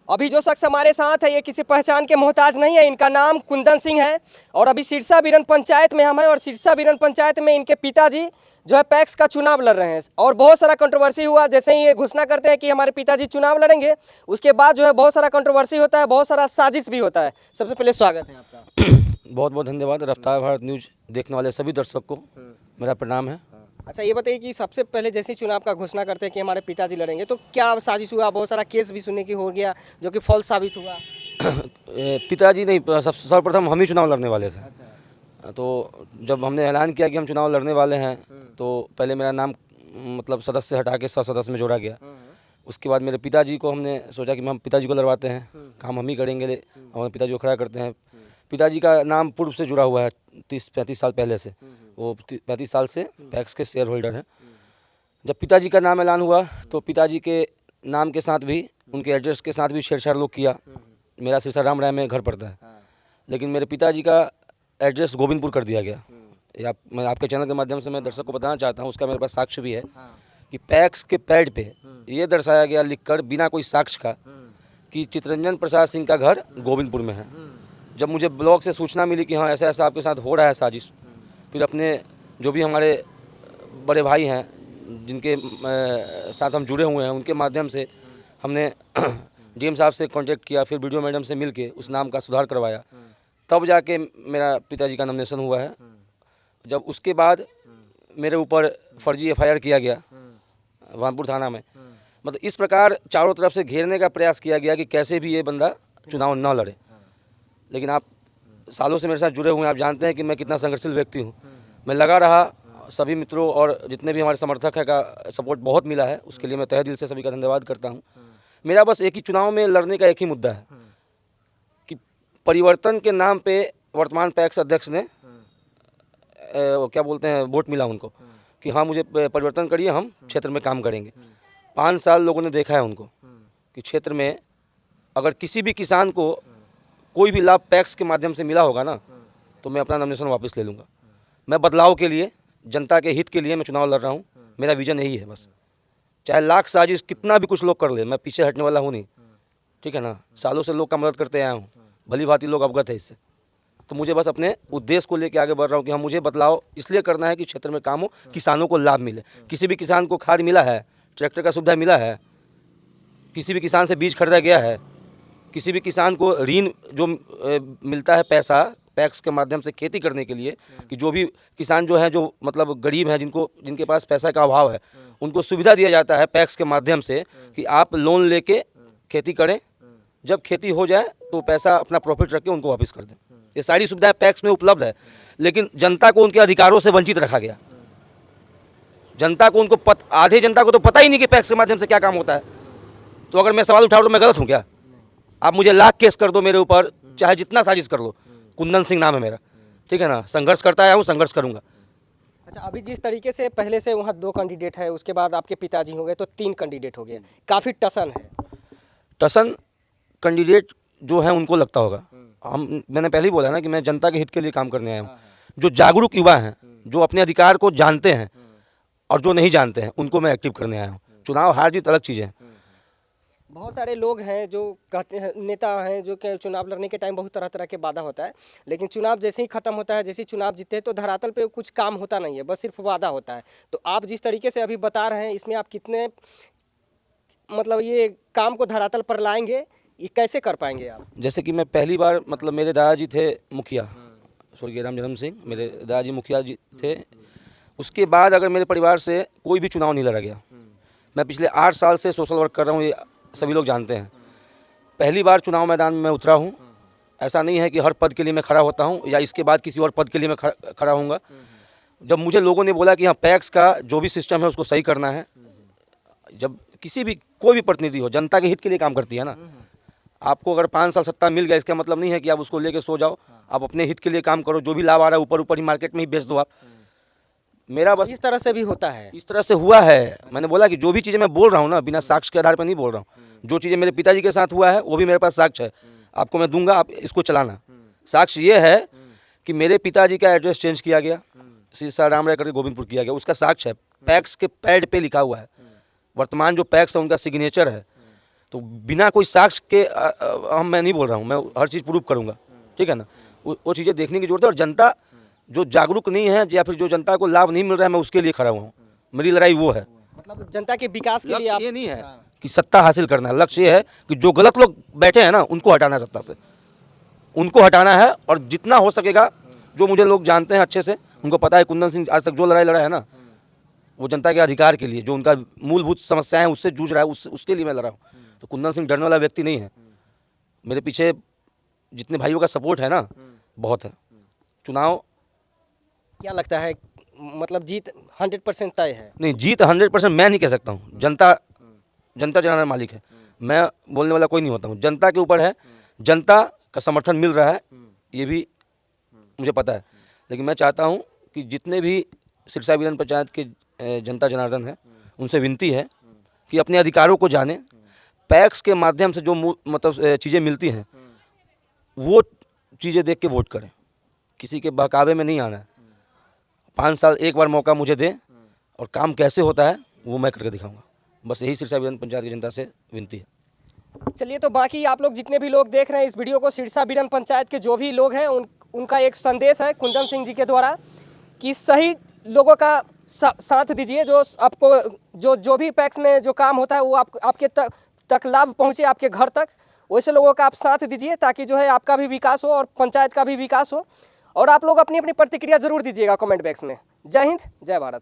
अभी जो शख्स हमारे साथ है ये किसी पहचान के मोहताज नहीं है। इनका नाम कुंदन सिंह है और अभी सिरसा बिरन पंचायत में हम हैं और सिरसा बिरन पंचायत में इनके पिताजी जो है पैक्स का चुनाव लड़ रहे हैं और बहुत सारा कंट्रोवर्सी हुआ। जैसे ही ये घोषणा करते हैं कि हमारे पिताजी चुनाव लड़ेंगे, उसके बाद जो है बहुत सारा कंट्रोवर्सी होता है, बहुत सारा साजिश भी होता है। सबसे पहले स्वागत है आपका। बहुत बहुत धन्यवाद। रफ्तार भारत न्यूज़ देखने वाले सभी दर्शक को मेरा प्रणाम है। अच्छा, ये बताइए कि सबसे पहले जैसे चुनाव का घोषणा करते हैं कि हमारे पिताजी लड़ेंगे, तो क्या साजिश हुआ? बहुत सारा केस भी सुनने की हो गया जो कि फॉल्स साबित हुआ। पिताजी नहीं, सर्वप्रथम हम ही चुनाव लड़ने वाले थे। अच्छा। तो जब हमने ऐलान किया कि हम चुनाव लड़ने वाले हैं तो पहले मेरा नाम मतलब सदस्य से हटा के सदस्य में जोड़ा गया। उसके बाद मेरे पिताजी को हमने सोचा कि हम पिताजी को लड़वाते हैं, काम हम ही करेंगे, हमारे पिताजी को खड़ा करते हैं। पिताजी का नाम पूर्व से जुड़ा हुआ है 30-35 साल पहले से, वो 35 साल से पैक्स के शेयर होल्डर हैं। जब पिताजी का नाम ऐलान हुआ तो पिताजी के नाम के साथ भी उनके एड्रेस के साथ भी छेड़छाड़ लोग किया। मेरा सिरसा राम राय में घर पड़ता है, लेकिन मेरे पिताजी का एड्रेस गोविंदपुर कर दिया गया। मैं आपके चैनल के माध्यम से मैं दर्शक को बताना चाहता हूँ, उसका मेरे पास साक्ष्य भी है कि पैक्स के पैड पे ये दर्शाया गया लिखकर बिना कोई साक्ष्य का कि चितरंजन प्रसाद सिंह का घर गोविंदपुर में है। जब मुझे ब्लॉक से सूचना मिली कि हाँ ऐसा ऐसा आपके साथ हो रहा है साजिश, फिर अपने जो भी हमारे बड़े भाई हैं जिनके साथ हम जुड़े हुए हैं उनके माध्यम से हमने डीएम साहब से कांटेक्ट किया, फिर वीडियो मैडम से मिल के उस नाम का सुधार करवाया, तब जाके मेरा पिताजी का नॉमिनेशन हुआ है। जब उसके बाद मेरे ऊपर फर्जी एफआईआर किया गया वानपुर थाना में, मतलब इस प्रकार चारों तरफ से घेरने का प्रयास किया गया कि कैसे भी ये बंदा चुनाव न लड़े। लेकिन आप सालों से मेरे साथ जुड़े हुए हैं, आप जानते हैं कि मैं कितना संघर्षशील व्यक्ति हूँ। मैं लगा रहा, सभी मित्रों और जितने भी हमारे समर्थक हैं का सपोर्ट बहुत मिला है, उसके लिए मैं तहे दिल से सभी का धन्यवाद करता हूँ। मेरा बस एक ही चुनाव में लड़ने का एक ही मुद्दा है कि परिवर्तन के नाम पे वर्तमान पैक्स अध्यक्ष ने क्या बोलते हैं वोट मिला उनको कि हाँ मुझे परिवर्तन करिए, हम क्षेत्र में काम करेंगे। 5 साल लोगों ने देखा है उनको कि क्षेत्र में अगर किसी भी किसान को कोई भी लाभ पैक्स के माध्यम से मिला होगा ना तो मैं अपना नॉमिनेशन वापस ले लूँगा। मैं बदलाव के लिए, जनता के हित के लिए मैं चुनाव लड़ रहा हूँ। मेरा विजन यही है बस, चाहे लाख साजिश कितना भी कुछ लोग कर ले, मैं पीछे हटने वाला हूँ नहीं, ठीक है ना। सालों से लोग का मदद करते आया हूँ, भली भांति लोग अवगत है इससे। तो मुझे बस अपने उद्देश्य को लेकर आगे बढ़ रहा हूँ कि हम मुझे बदलाव इसलिए करना है कि क्षेत्र में काम हो, किसानों को लाभ मिले। किसी भी किसान को खाद मिला है, ट्रैक्टर का सुविधा मिला है, किसी भी किसान से बीज खरीदा गया है, किसी भी किसान को ऋण जो मिलता है पैसा पैक्स के माध्यम से खेती करने के लिए, कि जो भी किसान जो है जो मतलब गरीब हैं जिनके पास पैसा का अभाव है, उनको सुविधा दिया जाता है पैक्स के माध्यम से कि आप लोन लेके खेती करें, जब खेती हो जाए तो पैसा अपना प्रॉफिट रख के उनको वापस कर दें। ये सारी सुविधाएं पैक्स में उपलब्ध है, लेकिन जनता को उनके अधिकारों से वंचित रखा गया। जनता को आधे जनता को तो पता ही नहीं कि पैक्स के माध्यम से क्या काम होता है। तो अगर मैं सवाल उठा तो मैं गलत हूँ क्या? आप मुझे लाख केस कर दो मेरे ऊपर, चाहे जितना साजिश कर लो, कुंदन सिंह नाम है मेरा, ठीक है ना। संघर्ष करता आया हूँ, संघर्ष करूँगा। अच्छा, अभी जिस तरीके से पहले से वहाँ 2 कैंडिडेट है, उसके बाद आपके पिताजी हो गए तो 3 कैंडिडेट हो गए, काफ़ी टसन है। टसन कैंडिडेट जो है उनको लगता होगा। मैंने पहले ही बोला ना कि मैं जनता के हित के लिए काम करने आया हूँ। जो जागरूक युवा हैं, जो अपने अधिकार को जानते हैं और जो नहीं जानते हैं, उनको मैं एक्टिव करने आया हूँ। चुनाव हार जीत अलग चीज़ें हैं। बहुत सारे लोग हैं जो कहते हैं, नेता हैं जो कि चुनाव लड़ने के टाइम बहुत तरह तरह के वादा होता है, लेकिन चुनाव जैसे ही खत्म होता है, जैसे ही चुनाव जीतते हैं तो धरातल पे कुछ काम होता नहीं है, बस सिर्फ वादा होता है। तो आप जिस तरीके से अभी बता रहे हैं, इसमें आप कितने मतलब ये काम को धरातल पर लाएंगे, ये कैसे कर पाएंगे आप? जैसे कि मैं पहली बार मतलब मेरे दादाजी थे मुखिया, स्वर्गीय राम जन्म सिंह, मेरे दादाजी मुखिया जी थे। उसके बाद अगर मेरे परिवार से कोई भी चुनाव नहीं लड़ा गया। मैं पिछले 8 साल से सोशल वर्क कर रहा हूँ, ये सभी लोग जानते हैं। पहली बार चुनाव मैदान में मैं उतरा हूँ। ऐसा नहीं है कि हर पद के लिए मैं खड़ा होता हूँ या इसके बाद किसी और पद के लिए मैं खड़ा होऊंगा। जब मुझे लोगों ने बोला कि हाँ पैक्स का जो भी सिस्टम है उसको सही करना है, जब कोई भी प्रतिनिधि हो जनता के हित के लिए काम करती है ना। आपको अगर 5 साल सत्ता मिल गया, इसका मतलब नहीं है कि आप उसको लेके सो जाओ। आप अपने हित के लिए काम करो, जो भी लाभ आ रहा है ऊपर ऊपर ही मार्केट में ही बेच दो आप। मेरा बस इस तरह से भी होता है, इस तरह से हुआ है। मैंने बोला कि जो भी चीज़ें मैं बोल रहा हूँ ना, बिना साक्ष्य के आधार पर नहीं बोल रहा हूँ। जो चीज़ें मेरे पिताजी के साथ हुआ है वो भी मेरे पास साक्ष्य है, आपको मैं दूंगा, आप इसको चलाना। साक्ष्य ये है कि मेरे पिताजी का एड्रेस चेंज किया गया, सिरसा राम राय करके गोविंदपुर किया गया, उसका साक्ष्य है। पैक्स के पैड पे लिखा हुआ है, वर्तमान जो पैक्स है उनका सिग्नेचर है। तो बिना कोई साक्ष्य के मैं नहीं बोल रहा हूँ, मैं हर चीज़ प्रूव करूँगा, ठीक है ना। वो चीज़ें देखने की जरूरत है, और जनता जो जागरूक नहीं है या फिर जो जनता को लाभ नहीं मिल रहा है, मैं उसके लिए खड़ा हुआ हूँ। मेरी लड़ाई वो है। मतलब जनता के विकास के लिए लक्ष्य आप ये नहीं है कि सत्ता हासिल करना है, लक्ष्य ये है कि जो गलत लोग बैठे हैं ना, उनको हटाना है सत्ता से, उनको हटाना है। और जितना हो सकेगा, जो मुझे लोग जानते हैं अच्छे से, उनको पता है कुंदन सिंह आज तक जो लड़ाई लड़ा है ना, वो जनता के अधिकार के लिए, जो उनका मूलभूत समस्याएं हैं उससे जूझ रहा है, उसके लिए मैं लड़ा हूँ। तो कुंदन सिंह डरने वाला व्यक्ति नहीं है। मेरे पीछे जितने भाइयों का सपोर्ट है ना, बहुत है। चुनाव क्या लगता है, मतलब जीत 100% तय है? नहीं, जीत 100% मैं नहीं कह सकता हूँ। जनता जनार्दन मालिक है, मैं बोलने वाला कोई नहीं होता हूँ। जनता के ऊपर है, जनता का समर्थन मिल रहा है, ये भी मुझे पता है। लेकिन मैं चाहता हूँ कि जितने भी सिरसा विधान पंचायत के जनता जनार्दन है, उनसे विनती है कि अपने अधिकारों को जानें। पैक्स के माध्यम से जो मतलब चीज़ें मिलती हैं, वो चीज़ें देख के वोट करें। किसी के बहकावे में नहीं आना है। 5 साल एक बार मौका मुझे दें, और काम कैसे होता है वो मैं करके दिखाऊंगा। बस यही सिरसा विधान पंचायत की जनता से विनती है। चलिए, तो बाकी आप लोग जितने भी लोग देख रहे हैं इस वीडियो को, सिरसा विधान पंचायत के जो भी लोग हैं, उनका एक संदेश है कुंदन सिंह जी के द्वारा कि सही लोगों का साथ दीजिए। जो आपको जो भी पैक्स में जो काम होता है वो आपके तक लाभ पहुँचे, आपके घर तक। वैसे लोगों का आप साथ दीजिए, ताकि जो है आपका भी विकास हो और पंचायत का भी विकास हो। और आप लोग अपनी अपनी प्रतिक्रिया जरूर दीजिएगा कमेंट बॉक्स में। जय हिंद, जय भारत।